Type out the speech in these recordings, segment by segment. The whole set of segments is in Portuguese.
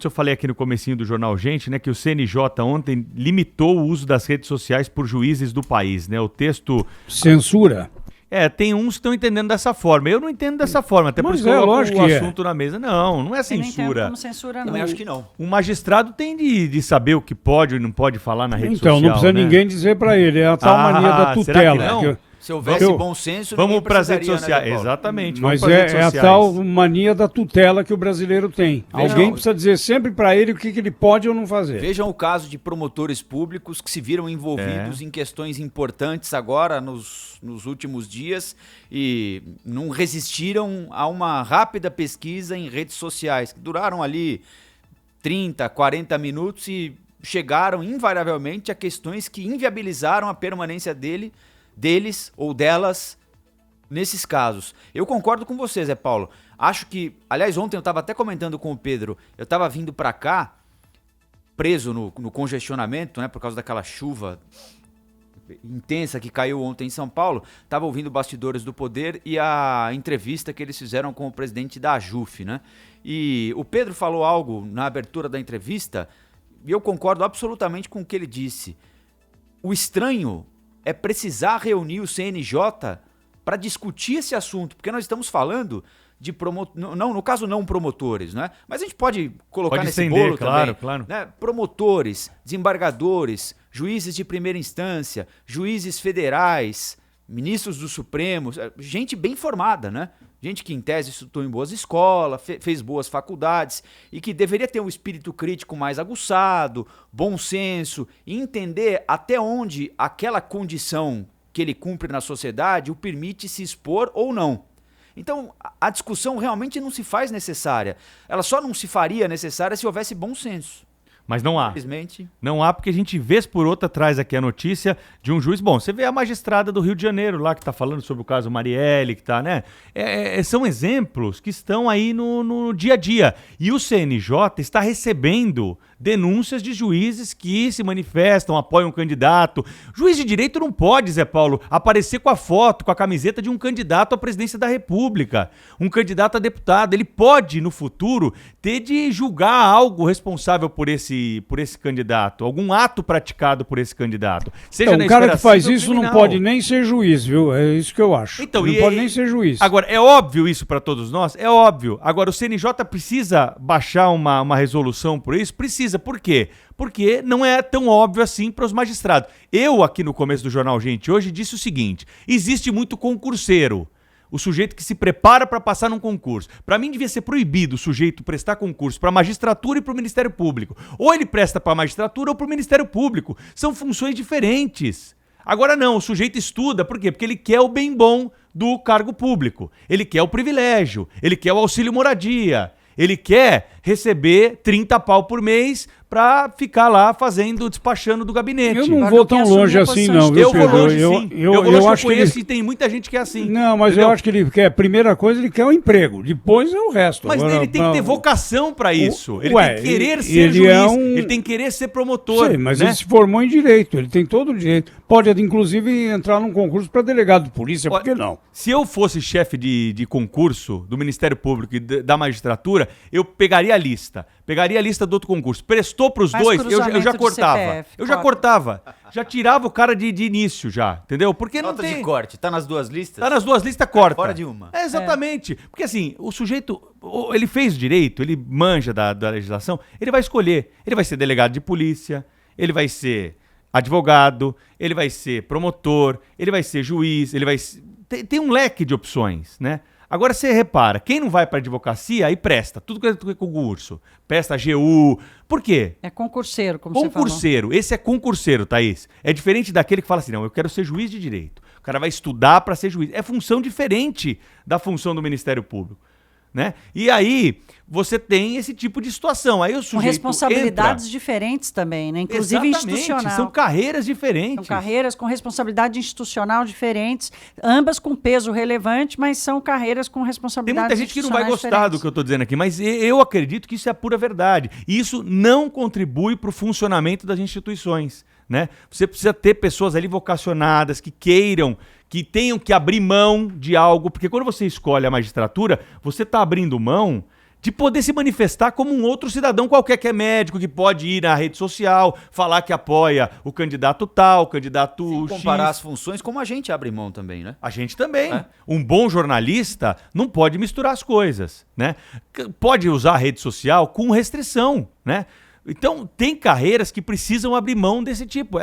Eu falei aqui no comecinho do Jornal Gente, né, que o CNJ ontem limitou o uso das redes sociais por juízes do país, né? O texto... Censura. Tem uns que estão entendendo dessa forma. Eu não entendo dessa forma, até por isso que eu coloco o assunto na mesa. Não é censura. Eu não entendo como censura, não. Também acho que não. O magistrado tem de saber o que pode e não pode falar na rede social. Então, não precisa ninguém dizer para ele. É a tal mania da tutela. Se houvesse bom senso, vamos para as redes sociais. Né, exatamente. Mas é a tal mania da tutela que o brasileiro tem. Alguém precisa dizer sempre para ele o que ele pode ou não fazer. Vejam o caso de promotores públicos que se viram envolvidos em questões importantes agora, nos últimos dias, e não resistiram a uma rápida pesquisa em redes sociais, que duraram ali 30, 40 minutos e chegaram invariavelmente a questões que inviabilizaram a permanência deles ou delas nesses casos. Eu concordo com você, Zé Paulo. Acho que, aliás, ontem eu estava até comentando com o Pedro, eu estava vindo para cá, preso no congestionamento, né, por causa daquela chuva intensa que caiu ontem em São Paulo, estava ouvindo Bastidores do Poder e a entrevista que eles fizeram com o presidente da AJUF, né? E o Pedro falou algo na abertura da entrevista e eu concordo absolutamente com o que ele disse. O estranho é precisar reunir o CNJ para discutir esse assunto, porque nós estamos falando de no caso não promotores, né? Mas a gente pode colocar nesse bolo também, claro. Né? Promotores, desembargadores, juízes de primeira instância, juízes federais, ministros do Supremo, gente bem formada, né? Gente que em tese estudou em boas escolas, fez boas faculdades e que deveria ter um espírito crítico mais aguçado, bom senso e entender até onde aquela condição que ele cumpre na sociedade o permite se expor ou não. Então, a discussão realmente não se faz necessária. Ela só não se faria necessária se houvesse bom senso. Mas não há. Infelizmente. Não há, porque a gente, vez por outra, traz aqui a notícia de um juiz. Bom, você vê a magistrada do Rio de Janeiro lá, que está falando sobre o caso Marielle, que está, né? São exemplos que estão aí no dia a dia. E o CNJ está recebendo denúncias de juízes que se manifestam, apoiam um candidato. Juiz de direito não pode, Zé Paulo, aparecer com a foto, com a camiseta de um candidato à presidência da República, um candidato a deputado. Ele pode, no futuro, ter de julgar algo responsável por esse candidato, algum ato praticado por esse candidato. Seja então, o cara que faz isso não pode nem ser juiz, viu? É isso que eu acho. Então, não pode nem ser juiz. Agora, é óbvio isso para todos nós? É óbvio. Agora, o CNJ precisa baixar uma resolução por isso? Precisa. Por quê? Porque não é tão óbvio assim para os magistrados. Eu, aqui no começo do Jornal Gente, hoje disse o seguinte: existe muito concurseiro. O sujeito que se prepara para passar num concurso. Para mim devia ser proibido o sujeito prestar concurso para a magistratura e para o Ministério Público. Ou ele presta para a magistratura ou para o Ministério Público. São funções diferentes. Agora não, o sujeito estuda, por quê? Porque ele quer o bem bom do cargo público. Ele quer o privilégio, ele quer o auxílio moradia. Ele quer receber 30 pau por mês para ficar lá despachando do gabinete. Eu não vou tão longe assim, não, viu, Pedro? Eu vou longe, sim. Eu acho que ele... e tem muita gente que é assim. Não, mas eu acho que ele quer, a primeira coisa, ele quer o emprego. Depois é o resto. Mas ele tem que ter vocação para isso. Ele tem que querer ser juiz, ele tem que querer ser promotor. Sim, mas ele se formou em direito, ele tem todo o direito. Pode, inclusive, entrar num concurso para delegado de polícia, por que não? Se eu fosse chefe de concurso do Ministério Público e da magistratura, eu pegaria a lista do outro concurso. Prestou para os dois, eu já cortava. CPF, já cortava. Já tirava o cara de início já, entendeu? Porque Nota não tem... de corte, tá nas duas listas? Tá nas duas listas, corta. Fora de uma. Exatamente. Porque assim, o sujeito, ele fez direito, ele manja da legislação, ele vai escolher. Ele vai ser delegado de polícia, ele vai ser advogado, ele vai ser promotor, ele vai ser juiz, ele vai... Tem um leque de opções, né? Agora você repara, quem não vai para advocacia aí presta, tudo que é concurso, presta AGU, por quê? É concurseiro, como você falou. Concurseiro, esse é concurseiro, Thaís. É diferente daquele que fala assim, não, eu quero ser juiz de direito. O cara vai estudar para ser juiz. É função diferente da função do Ministério Público, né? E aí você tem esse tipo de situação. Aí o sujeito com responsabilidades diferentes também, né? Inclusive institucional. São carreiras diferentes. São carreiras com responsabilidade institucional diferentes, ambas com peso relevante, mas são carreiras com responsabilidades Tem muita gente que não vai gostar do que eu estou dizendo aqui, mas eu acredito que isso é a pura verdade. E isso não contribui para o funcionamento das instituições, né? Você precisa ter pessoas ali vocacionadas, que queiram, que tenham que abrir mão de algo, porque quando você escolhe a magistratura, você está abrindo mão de poder se manifestar como um outro cidadão qualquer que é médico, que pode ir na rede social, falar que apoia o candidato tal, o candidato Sim, X. comparar as funções, como a gente abre mão também, né? A gente também. É. Um bom jornalista não pode misturar as coisas, né? Pode usar a rede social com restrição, né? Então, tem carreiras que precisam abrir mão desse tipo.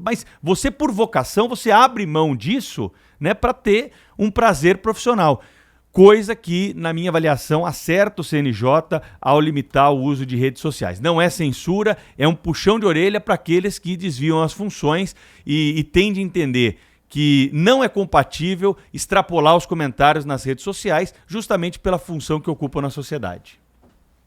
Mas você, por vocação, você abre mão disso, né, para ter um prazer profissional. Coisa que, na minha avaliação, acerta o CNJ ao limitar o uso de redes sociais. Não é censura, é um puxão de orelha para aqueles que desviam as funções e têm de entender que não é compatível extrapolar os comentários nas redes sociais justamente pela função que ocupam na sociedade.